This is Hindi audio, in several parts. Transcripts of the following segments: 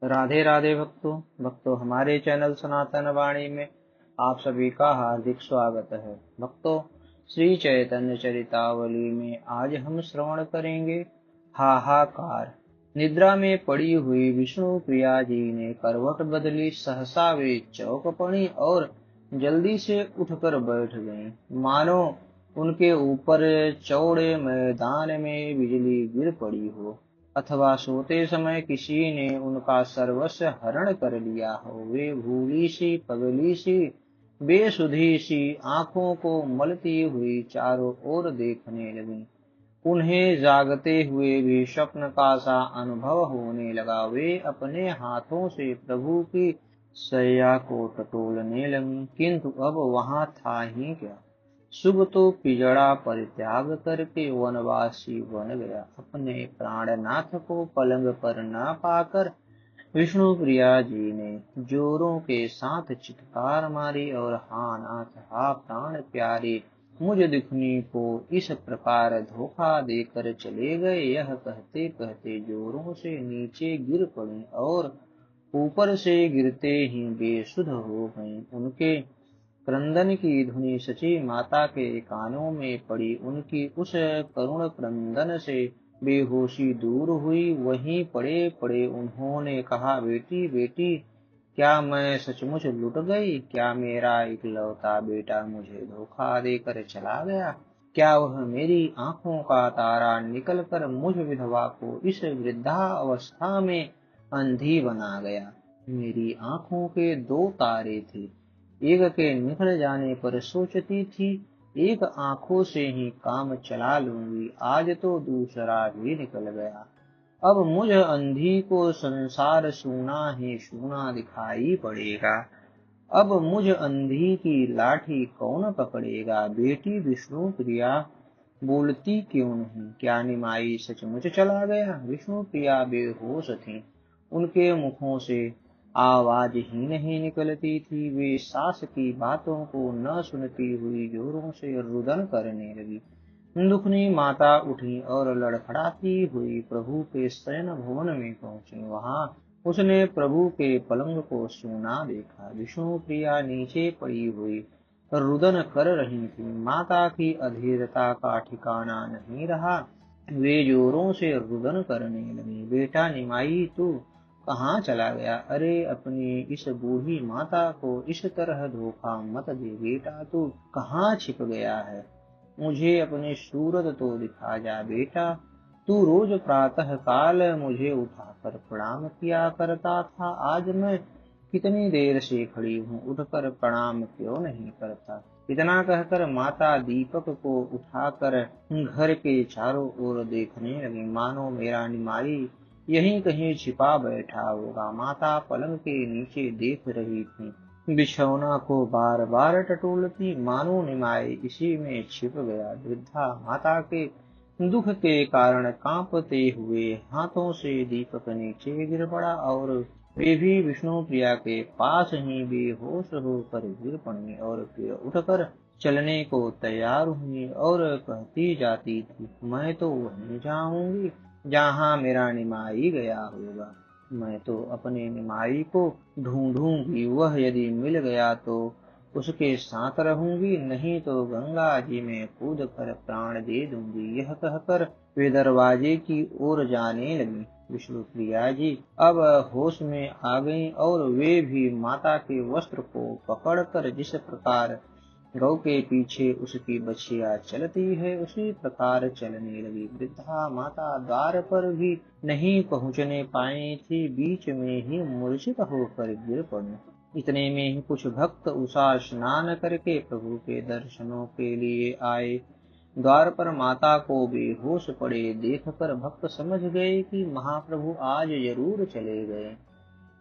राधे राधे भक्तों हमारे चैनल सनातन वाणी में आप सभी का हार्दिक स्वागत है। भक्तों, श्री चैतन्य चरितावली में आज हम श्रवण करेंगे हाहाकार। निद्रा में पड़ी हुई विष्णु प्रिया जी ने करवट बदली। सहसा वे चौंक पड़ी और जल्दी से उठकर बैठ गईं, मानो उनके ऊपर चौड़े मैदान में बिजली गिर पड़ी हो, अथवा सोते समय किसी ने उनका सर्वस्व हरण कर लिया हो। वे भूली सी पगली सी बेसुधी सी आंखों को मलती हुई चारों ओर देखने लगी। उन्हें जागते हुए भी स्वप्न का सा अनुभव होने लगा। वे अपने हाथों से प्रभु की शैया को टटोलने लगी, किंतु अब वहां था ही क्या। शुभ तो पिजड़ा परित्याग करके वनवासी बन गया। अपने प्राणनाथ को पलंग पर न पाकर विष्णु प्रिया जी ने जोरों के साथ चित्कार मारी और हा नाथ, हा प्राण प्यारे, मुझ दुखनी को इस प्रकार धोखा देकर चले गए। यह कहते कहते जोरों से नीचे गिर पड़ी और ऊपर से गिरते ही बेसुध हो गईं। उनके क्रंदन की धुनी सची माता के कानों में पड़ी। उनकी उस करुण क्रंदन से बेहोशी दूर हुई। वहीं पड़े पड़े उन्होंने कहा, बेटी बेटी, क्या मैं सचमुच लुट गई? क्या मेरा इकलौता बेटा मुझे धोखा देकर चला गया? क्या वह मेरी आंखों का तारा निकल कर मुझ विधवा को इस वृद्धावस्था में अंधी बना गया? मेरी आंखों के दो तारे थे, एक के निकल जाने पर सोचती थी एक आंखों से ही काम चला लूंगी। आज तो दूसरा भी निकल गया। अब मुझ अंधी को संसार सूना ही सूना दिखाई पड़ेगा। अब मुझ अंधी की लाठी कौन पकड़ेगा? बेटी विष्णु प्रिया बोलती क्यों नहीं? क्या निमाई सचमुच चला गया? विष्णु प्रिया बेहोश थीं। उनके मुखों से आवाज ही नहीं निकलती थी। वे सास की बातों को न सुनती हुई जोरों से रुदन करने लगी। दुखनी माता उठी और लड़खड़ाती हुई प्रभु के शयन भवन में पहुंची। वहां उसने प्रभु के पलंग को सूना देखा। विष्णु प्रिया नीचे पड़ी हुई रुदन कर रही थी। माता की अधीरता का ठिकाना नहीं रहा। वे जोरों से रुदन करने लगी, बेटा निमाई, तू कहाँ चला गया? अरे अपनी इस बूढ़ी माता को इस तरह धोखा मत दे। बेटा तू कहाँ छिप गया है? मुझे अपनी सूरत तो दिखा जा बेटा। तू रोज प्रातः काल मुझे उठाकर प्रणाम किया करता था, आज मैं कितनी देर से खड़ी हूँ, उठकर प्रणाम क्यों नहीं करता? इतना कहकर माता दीपक को उठाकर घर के चारों ओर देखने लगी, मानो मेरा निमाई यहीं कहीं छिपा बैठा होगा। माता पलंग के नीचे देख रही थी, बिछौना को बार बार टटोलती, मानो निमाई इसी में छिप गया। वृद्धा माता के दुख के कारण कांपते हुए हाथों से दीपक नीचे गिर पड़ा और वे भी विष्णु प्रिया के पास ही बेहोश होकर गिर पड़ी और फिर उठकर चलने को तैयार हुई और कहती जाती थी, मैं तो वहीं जाऊंगी जहाँ मेरा निमाई गया होगा। मैं तो अपने निमाई को ढूंढूंगी, वह यदि मिल गया तो उसके साथ रहूंगी, नहीं तो गंगा जी में कूद कर प्राण दे दूंगी। यह कहकर वे दरवाजे की ओर जाने लगी। विष्णु प्रिया जी अब होश में आ गईं और वे भी माता के वस्त्र को पकड़कर जिस प्रकार गौ के पीछे उसकी बछिया चलती है उसी प्रकार चलने लगी। वृद्धा माता द्वार पर भी नहीं पहुंचने पाई थी, बीच में ही मूर्छित होकर गिर पड़ी। इतने में ही कुछ भक्त उषा स्नान करके प्रभु के दर्शनों के लिए आए। द्वार पर माता को बेहोश पड़े देखकर भक्त समझ गए कि महाप्रभु आज जरूर चले गए।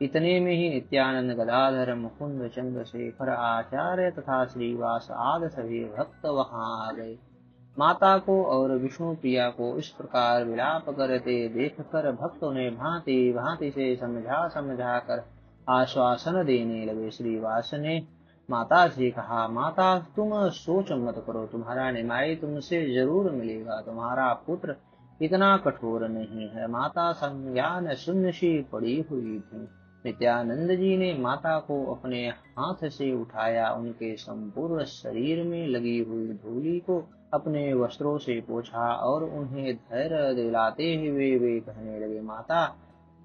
इतने में ही नित्यानंद, गदाधर, मुकुंद, चंद्रशेखर, आचार्य तथा श्रीवास आदि सभी भक्त वहां आ गए। माता को और विष्णु प्रिया को इस प्रकार विलाप करते देखकर भक्तों ने भांति भांति से समझा समझा कर आश्वासन देने लगे। श्रीवास ने माता से कहा, माता तुम सोच मत करो, तुम्हारा निमाई तुमसे जरूर मिलेगा। तुम्हारा पुत्र इतना कठोर नहीं है। माता संज्ञान शून्य सी पड़ी हुई थी। नित्यानंद जी ने माता को अपने हाथ से उठाया, उनके संपूर्ण शरीर में लगी हुई धूलि को अपने वस्त्रों से पोंछा और उन्हें धैर्य दिलाते हुए वे कहने लगे, माता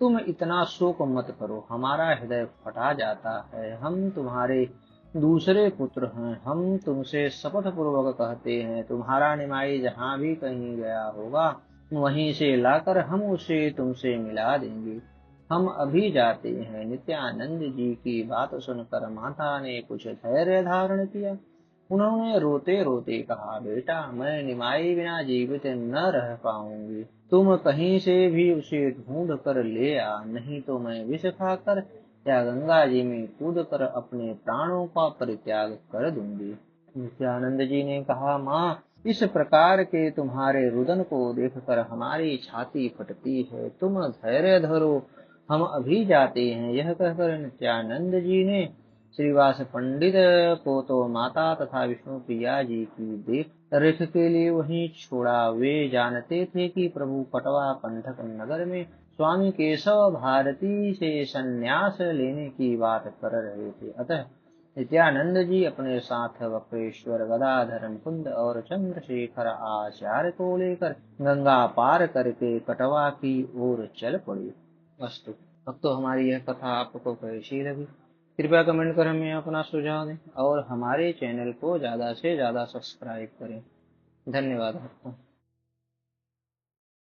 तुम इतना शोक मत करो, हमारा हृदय फटा जाता है। हम तुम्हारे दूसरे पुत्र हैं। हम तुमसे शपथ पूर्वक कहते हैं, तुम्हारा निमाई जहाँ भी कहीं गया होगा, वहीं से लाकर हम उसे तुमसे मिला देंगे। हम अभी जाते हैं। नित्यानंद जी की बात सुनकर माता ने कुछ धैर्य धारण किया। उन्होंने रोते रोते कहा, बेटा मैं निमाई बिना जीवित न रह पाऊंगी। तुम कहीं से भी उसे ढूंढ कर ले आ, नहीं तो मैं विष खाकर या गंगा जी में कूद कर अपने प्राणों का परित्याग कर दूंगी। नित्यानंद जी ने कहा, माँ इस प्रकार के तुम्हारे रुदन को देखकर हमारी छाती फटती है, तुम धैर्य धरो, हम अभी जाते हैं। यह कहकर नित्यानंद जी ने श्रीवास पंडित को तो माता तथा विष्णु प्रिया जी की देख रेख के लिए वहीं छोड़ा। वे जानते थे कि प्रभु पटवा कंठक नगर में स्वामी केशव भारती से संन्यास लेने की बात कर रहे थे। अतः नित्यानंद जी अपने साथ वक्रेश्वर, गदाधर, मुकुंद और चंद्रशेखर आचार्य को लेकर गंगा पार करके कटवा की ओर चल पड़े। अस्तु भक्तों, हमारी यह कथा आपको कैसी लगी? कृपया कमेंट कर हमें अपना सुझाव दें और हमारे चैनल को ज़्यादा से ज़्यादा सब्सक्राइब करें। धन्यवाद भक्तों।